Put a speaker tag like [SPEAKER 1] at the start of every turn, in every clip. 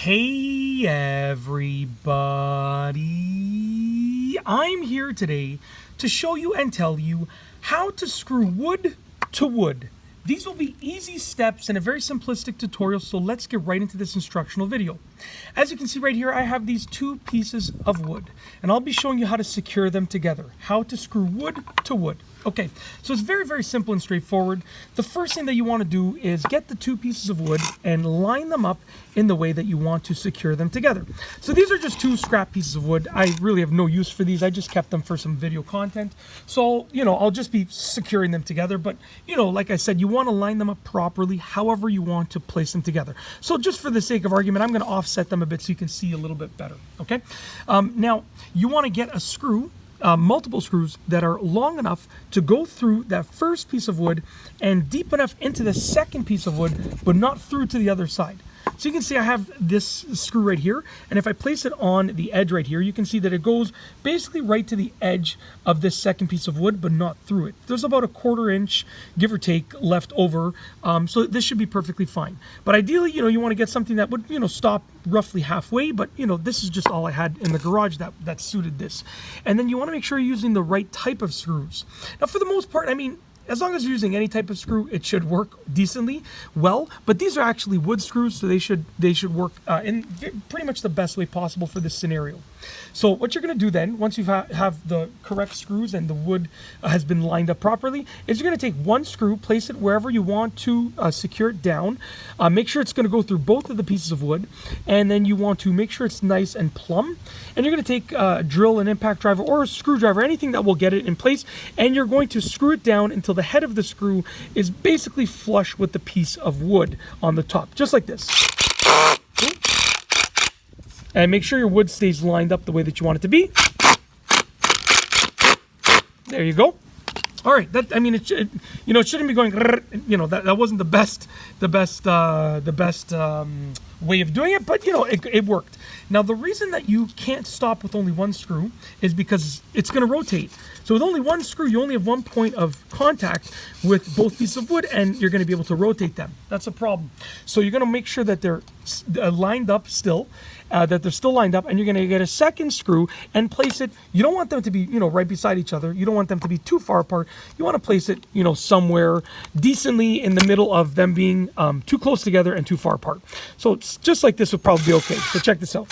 [SPEAKER 1] Hey everybody, I'm here today to show you and tell you how to screw wood to wood. These will be easy steps in a very simplistic tutorial, so let's get right into this instructional video. As you can see right here, I have these two pieces of wood, and I'll be showing you how to secure them together, how to screw wood to wood. Okay, so it's very, very simple and straightforward. The first thing that you want to do is get the two pieces of wood and line them up in the way that you want to secure them together. So these are just two scrap pieces of wood. I really have no use for these. I just kept them for some video content. So, I'll just be securing them together. But, like I said, you want to line them up properly, however you want to place them together. So just for the sake of argument, I'm going to offset them a bit so you can see a little bit better, okay? Now, you want to get a screw, multiple screws that are long enough to go through that first piece of wood and deep enough into the second piece of wood, but not through to the other side. So you can see I have this screw right here, and if I place it on the edge right here, you can see that it goes basically right to the edge of this second piece of wood, but not through it. There's about a 1/4 inch, give or take, left over, so this should be perfectly fine. But ideally, you want to get something that would, stop roughly halfway, but this is just all I had in the garage that suited this. And then you want to make sure you're using the right type of screws. Now, for the most part, as long as you're using any type of screw, it should work decently well. But these are actually wood screws, so they should work in pretty much the best way possible for this scenario. So what you're going to do then, once you have the correct screws and the wood has been lined up properly, is you're going to take one screw, place it wherever you want to secure it down. Make sure it's going to go through both of the pieces of wood, and then you want to make sure it's nice and plumb. And you're going to take a drill, an impact driver, or a screwdriver, anything that will get it in place, and you're going to screw it down until the head of the screw is basically flush with the piece of wood on the top, just like this. And make sure your wood stays lined up the way that you want it to be. There you go. All right, it shouldn't be going. That wasn't the best way of doing it, but it worked. Now the reason that you can't stop with only one screw is because it's going to rotate. So with only one screw, you only have one point of contact with both pieces of wood, and you're going to be able to rotate them. That's a problem. So you're going to make sure that they're lined up still, that they're still lined up, and you're going to get a second screw and place it. You don't want them to be, right beside each other. You don't want them to be too far apart. You want to place it, somewhere decently in the middle of them being too close together and too far apart. So it's just like this would probably be okay. So check this out.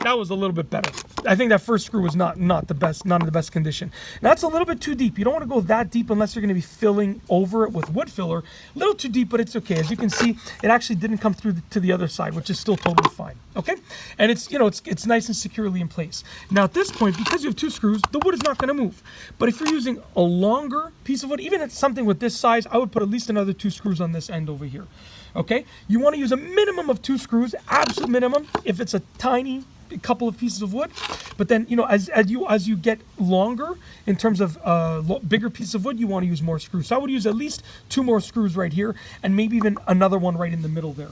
[SPEAKER 1] That was a little bit better. I think that first screw was not the best, not in the best condition. Now that's a little bit too deep. You don't want to go that deep unless you're going to be filling over it with wood filler. A little too deep, but it's okay. As you can see, it actually didn't come through to the other side, which is still totally fine. Okay, and it's it's nice and securely in place. Now at this point, because you have two screws, the wood is not going to move. But if you're using a longer piece of wood, even at something with this size, I would put at least another 2 screws on this end over here. Okay, you want to use a minimum of 2 screws, absolute minimum. If it's a tiny couple of pieces of wood, but then as you get longer in terms of bigger piece of wood, you want to use more screws. So I would use at least 2 more screws right here, and maybe even another one right in the middle there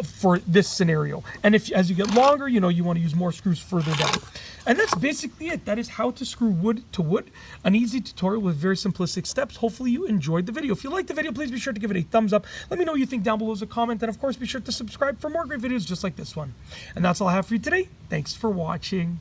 [SPEAKER 1] for this scenario. And as you get longer, you want to use more screws further down. And that's basically it. That is how to screw wood to wood. An easy tutorial with very simplistic steps. Hopefully you enjoyed the video. If you liked the video, please be sure to give it a thumbs up. Let me know what you think down below as a comment. And of course, be sure to subscribe for more great videos just like this one. And that's all I have for you today. Thanks for watching.